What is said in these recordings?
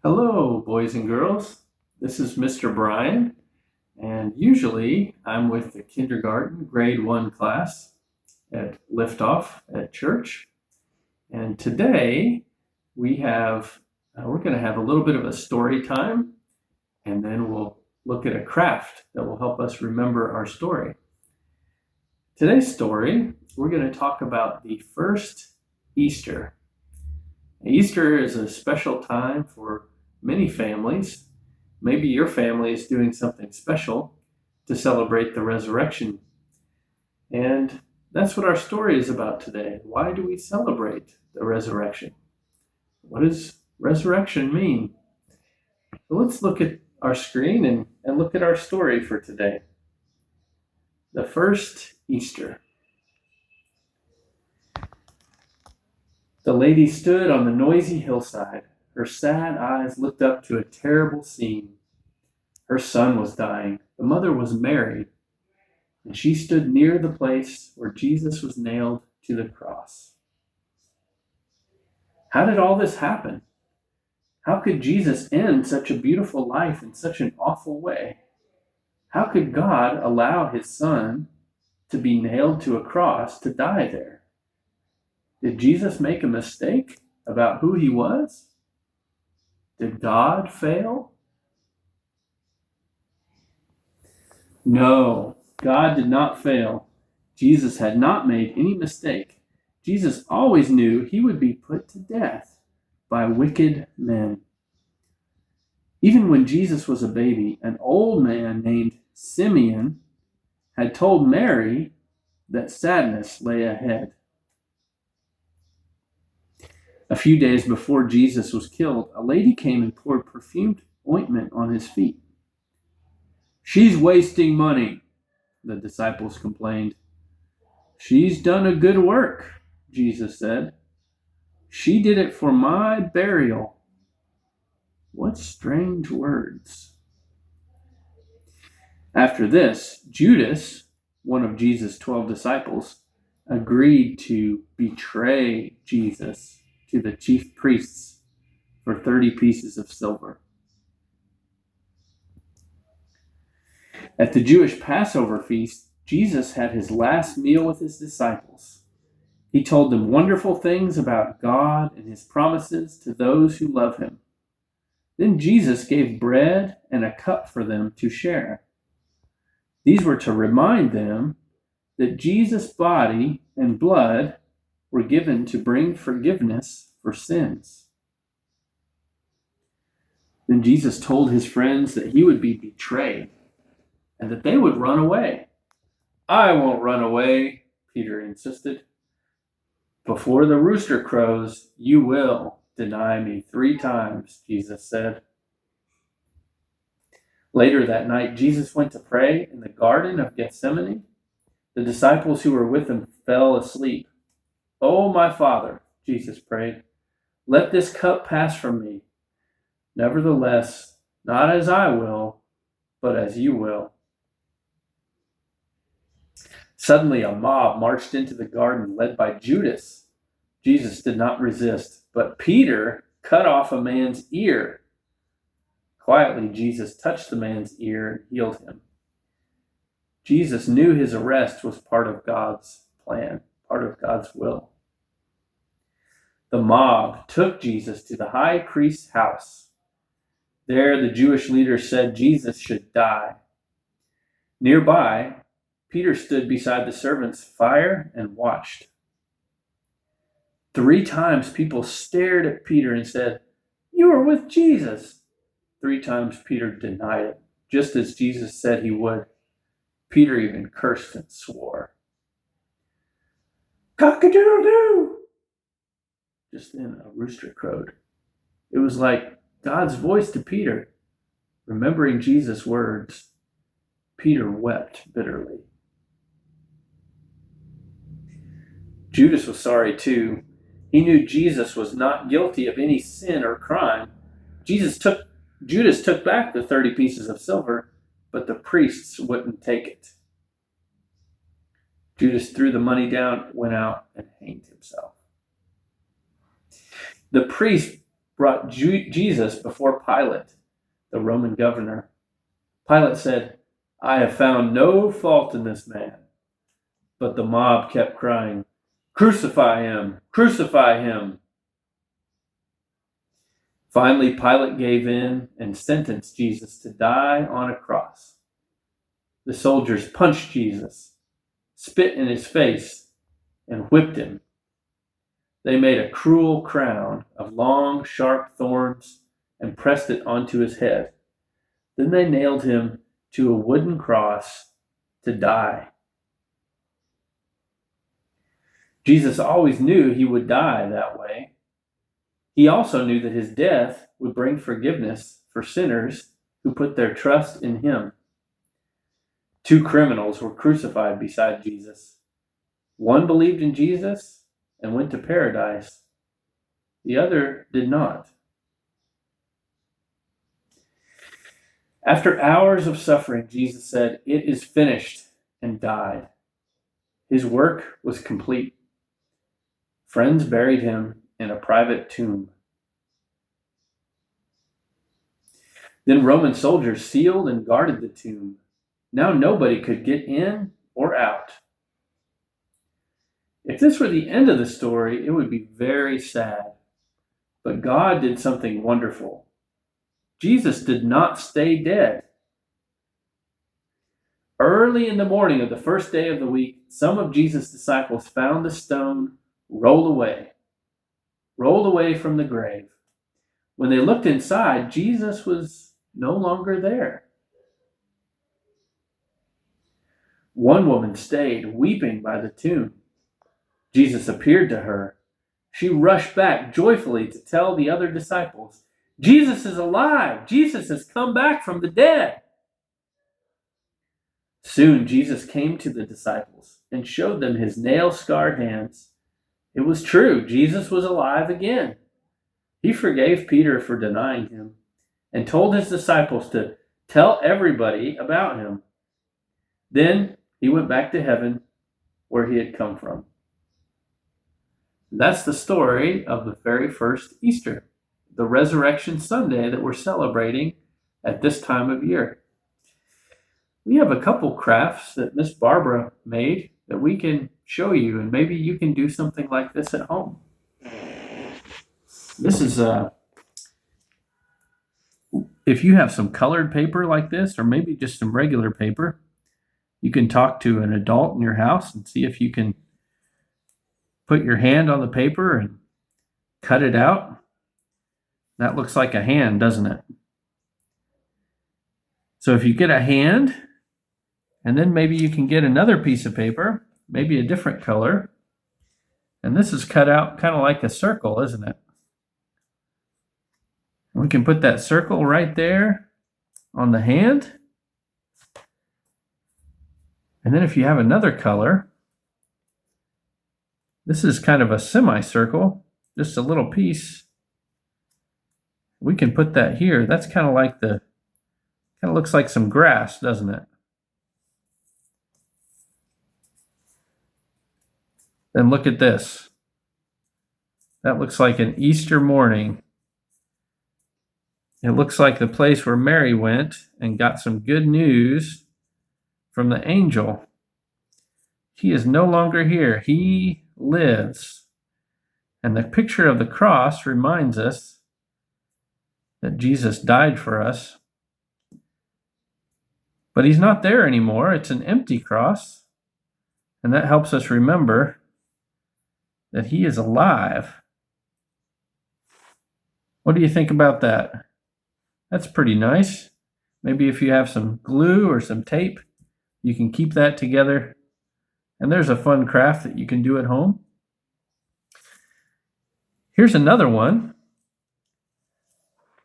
Hello, boys and girls. This is Mr. Brian, and usually I'm with the kindergarten grade 1 class at Liftoff at church. And today we're going to have a little bit of a story time, and then we'll look at a craft that will help us remember our story. Today's story, we're going to talk about the first Easter. Easter is a special time for many families. Maybe your family is doing something special to celebrate the resurrection. And that's what our story is about today. Why do we celebrate the resurrection? What does resurrection mean? So let's look at our screen and look at our story for today. The first Easter. The lady stood on the noisy hillside. Her sad eyes looked up to a terrible scene. Her son was dying. The mother was Mary, and she stood near the place where Jesus was nailed to the cross. How did all this happen? How could Jesus end such a beautiful life in such an awful way? How could God allow his son to be nailed to a cross to die there? Did Jesus make a mistake about who he was? Did God fail? No, God did not fail. Jesus had not made any mistake. Jesus always knew he would be put to death by wicked men. Even when Jesus was a baby, an old man named Simeon had told Mary that sadness lay ahead. A few days before Jesus was killed, a lady came and poured perfumed ointment on his feet. "She's wasting money," the disciples complained. "She's done a good work," Jesus said. "She did it for my burial." What strange words. After this, Judas, one of Jesus' 12 disciples, agreed to betray Jesus to the chief priests for 30 pieces of silver. At the Jewish Passover feast, Jesus had his last meal with his disciples. He told them wonderful things about God and his promises to those who love him. Then Jesus gave bread and a cup for them to share. These were to remind them that Jesus' body and blood were given to bring forgiveness for sins. Then Jesus told his friends that he would be betrayed and that they would run away. "I won't run away," Peter insisted. "Before the rooster crows, you will deny me 3 times," Jesus said. Later that night, Jesus went to pray in the Garden of Gethsemane. The disciples who were with him fell asleep. "Oh, my Father," Jesus prayed, "let this cup pass from me. Nevertheless, not as I will, but as you will." Suddenly, a mob marched into the garden led by Judas. Jesus did not resist, but Peter cut off a man's ear. Quietly, Jesus touched the man's ear and healed him. Jesus knew his arrest was part of God's plan, part of God's will. The mob took Jesus to the high priest's house. There, the Jewish leaders said Jesus should die. Nearby, Peter stood beside the servants' fire and watched. 3 times people stared at Peter and said, "You are with Jesus." 3 times Peter denied it, just as Jesus said he would. Peter even cursed and swore. "Cock-a-doodle-doo!" Just then a rooster crowed. It was like God's voice to Peter. Remembering Jesus' words, Peter wept bitterly. Judas was sorry too. He knew Jesus was not guilty of any sin or crime. Judas took back the 30 pieces of silver, but the priests wouldn't take it. Judas threw the money down, went out, and hanged himself. The priests brought Jesus before Pilate, the Roman governor. Pilate said, "I have found no fault in this man." But the mob kept crying, "Crucify him! Crucify him!" Finally, Pilate gave in and sentenced Jesus to die on a cross. The soldiers punched Jesus, spit in his face, and whipped him. They made a cruel crown of long, sharp thorns and pressed it onto his head. Then they nailed him to a wooden cross to die. Jesus always knew he would die that way. He also knew that his death would bring forgiveness for sinners who put their trust in him. 2 criminals were crucified beside Jesus. One believed in Jesus and went to paradise. The other did not. After hours of suffering, Jesus said, "It is finished," and died. His work was complete. Friends buried him in a private tomb. Then Roman soldiers sealed and guarded the tomb. Now nobody could get in or out. If this were the end of the story, it would be very sad. But God did something wonderful. Jesus did not stay dead. Early in the morning of the first day of the week, some of Jesus' disciples found the stone rolled away from the grave. When they looked inside, Jesus was no longer there. One woman stayed, weeping by the tomb. Jesus appeared to her. She rushed back joyfully to tell the other disciples, "Jesus is alive! Jesus has come back from the dead!" Soon Jesus came to the disciples and showed them his nail-scarred hands. It was true, Jesus was alive again. He forgave Peter for denying him and told his disciples to tell everybody about him. Then he went back to heaven where he had come from. That's the story of the very first Easter, the Resurrection Sunday that we're celebrating at this time of year. We have a couple crafts that Miss Barbara made that we can show you, and maybe you can do something like this at home. This is if you have some colored paper like this, or maybe just some regular paper, you can talk to an adult in your house and see if you can put your hand on the paper and cut it out. That looks like a hand, doesn't it? So if you get a hand, and then maybe you can get another piece of paper, maybe a different color, and this is cut out kind of like a circle, isn't it? We can put that circle right there on the hand. And then if you have another color, this is kind of a semicircle, just a little piece. We can put that here. That's kind of like kind of looks like some grass, doesn't it? Then look at this. That looks like an Easter morning. It looks like the place where Mary went and got some good news from the angel. He is no longer here. He lives. And the picture of the cross reminds us that Jesus died for us. But he's not there anymore. It's an empty cross. And that helps us remember that he is alive. What do you think about that? That's pretty nice. Maybe if you have some glue or some tape, you can keep that together. And there's a fun craft that you can do at home. Here's another one.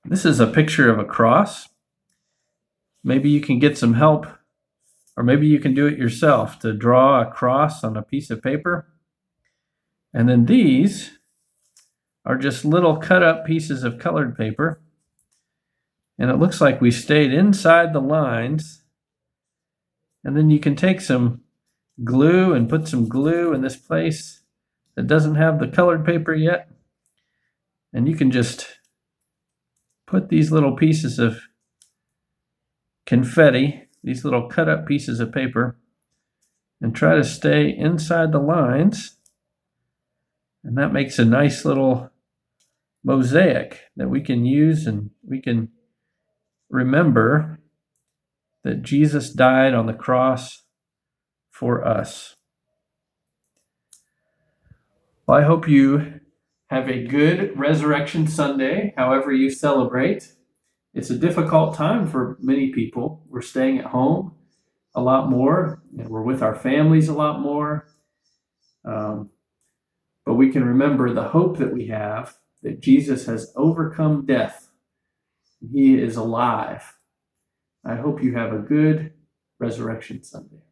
This is a picture of a cross. Maybe you can get some help, or maybe you can do it yourself to draw a cross on a piece of paper. And then these are just little cut up pieces of colored paper. And it looks like we stayed inside the lines. And then you can take some glue and put some glue in this place that doesn't have the colored paper yet. And you can just put these little pieces of confetti, these little cut up pieces of paper, and try to stay inside the lines. And that makes a nice little mosaic that we can use, and we can remember that Jesus died on the cross for us. Well, I hope you have a good Resurrection Sunday, however you celebrate. It's a difficult time for many people. We're staying at home a lot more, and we're with our families a lot more. But we can remember the hope that we have, that Jesus has overcome death. He is alive. I hope you have a good Resurrection Sunday.